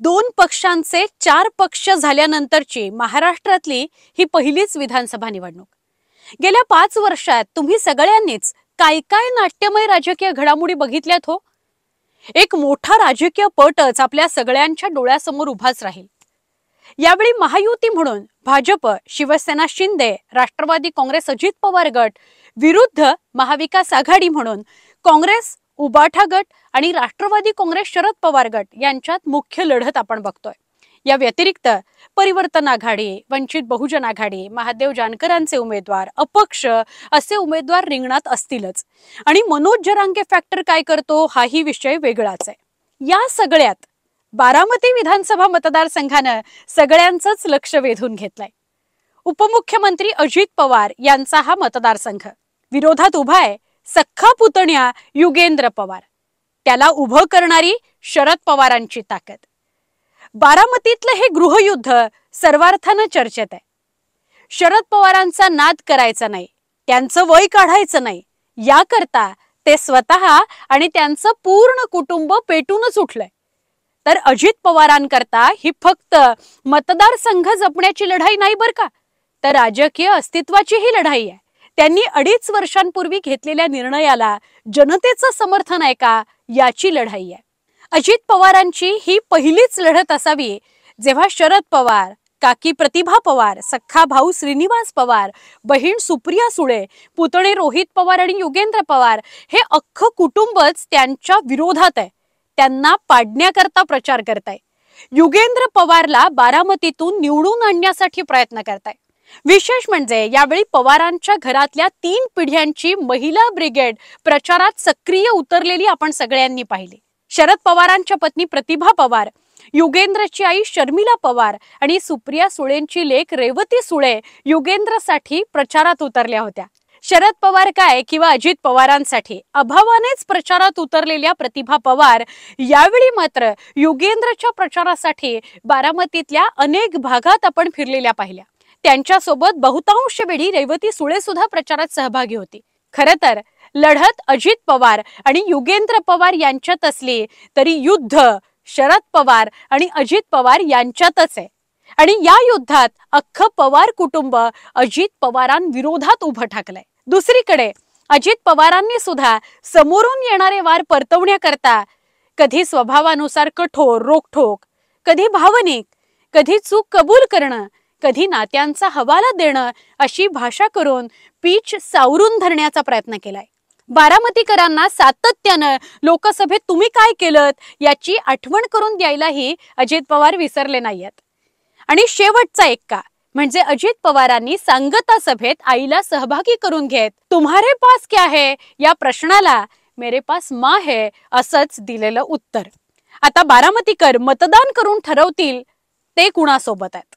दोन पक्षांचे 4 पक्ष झाल्यानंतरची महाराष्ट्रातली ही पहिलीच विधानसभा निवडणूक। गेल्या 5 वर्षात तुम्ही सगळ्यांनीच काय काय नाट्यमय राजकीय घडामोडी बघितल्यात हो। एक मोठा राजकीय पटच आपल्या सगळ्यांच्या डोळ्यासमोर उभाच राहील। यावेळी महायुती म्हणून भाजप, शिवसेना शिंदे, राष्ट्रवादी काँग्रेस अजित पवार गट विरुद्ध महाविकास आघाडी म्हणून काँग्रेस, उबाठा गट आणि राष्ट्रवादी काँग्रेस शरद पवार गट यांच्यात मुख्य लढत आपण बघतोय। या व्यतिरिक्त परिवर्तन आघाडी, वंचित बहुजन आघाडी, महादेव जानकरांचे उमेदवार, अपक्ष असे उमेदवार रिंगणात असतीलच। आणि मनोज जरांगे फॅक्टर काय करतो हाही विषय वेगळाच आहे। या सगळ्यात बारामती विधानसभा मतदारसंघाने सगळ्यांचंच लक्ष वेधून घेतलंय। उपमुख्यमंत्री अजित पवार यांचा हा मतदारसंघ विरोधात उभा आहे सख्खा पुतण्या युगेंद्र पवार, त्याला उभं करणारी शरद पवारांची ताकद। बारामतीतलं हे गृहयुद्ध सर्वार्थानं चर्चेत आहे। शरद पवारांचा नाद करायचा नाही, त्यांचं वय काढायचं नाही, याकरता ते स्वतः आणि त्यांचं पूर्ण कुटुंब पेटूनच उठलंय। तर अजित पवारांकरता ही फक्त मतदारसंघ जपण्याची लढाई नाही बर का, तर राजकीय अस्तित्वाची ही लढाई आहे। त्यांनी 2.5 वर्षांपूर्वी घेतलेल्या निर्णयाला जनतेचं समर्थन आहे का याची लढाई आहे। अजित पवारांची ही पहिलीच लढत असावी जेव्हा शरद पवार, काकी प्रतिभा पवार, सख्खा भाऊ श्रीनिवास पवार, बहीण सुप्रिया सुळे, पुतणे रोहित पवार आणि युगेंद्र पवार हे अख्खं कुटुंबच त्यांच्या विरोधात आहे, त्यांना पाडण्याकरता प्रचार करताय। युगेंद्र पवारला बारामतीतून निवडून आणण्यासाठी प्रयत्न करताय। विशेष म्हणजे यावेळी पवारांच्या घरातल्या 3 पिढ्यांची महिला ब्रिगेड प्रचारात सक्रिय उतरलेली आपण सगळ्यांनी पाहिली। शरद पवारांच्या पत्नी प्रतिभा पवार, युगेंद्रची आई शर्मिला पवार आणि सुप्रिया सुळेंची लेक रेवती सुळे युगेंद्रसाठी प्रचारात उतरल्या होत्या। शरद पवार काय किंवा अजित पवारांसाठी अभावानेच प्रचारात उतरलेल्या प्रतिभा पवार यावेळी मात्र युगेंद्रच्या प्रचारासाठी बारामतीतल्या अनेक भागात आपण फिरलेल्या पाहिल्या। त्यांच्यासोबत बहुतांश वेळी रेवती सुळे सुद्धा प्रचारात सहभागी होती। खरं तर लढत अजित पवार आणि युगेंद्र पवार यांच्यात असली तरी युद्ध शरद पवार आणि अजित पवार यांच्यातच आहे। आणि या युद्धात अख्खं पवार कुटुंब अजित पवारांविरोधात उभं ठाकलंय। दुसरीकडे अजित पवारांनी सुद्धा समोरून येणारे वार परतवण्याकरता कधी स्वभावानुसार कठोर रोखठोक, कधी भावनिक, कधी चूक कबूल करणं, कधी नात्यांचा हवाला देणं अशी भाषा करून पीच सावरून धरण्याचा प्रयत्न केलाय। बारामतीकरांना सातत्यानं लोकसभेत तुम्ही काय केलंत याची आठवण करून द्यायलाही अजित पवार विसरले नाहीयेत। आणि शेवटचा एक्का म्हणजे अजित पवारांनी सांगता सभेत आईला सहभागी करून घेत तुम्हारे पास क्या है या प्रश्नाला मेरे पास माँ है असंच दिलेलं उत्तर। आता बारामतीकर मतदान करून ठरवतील ते कुणासोबत आहेत।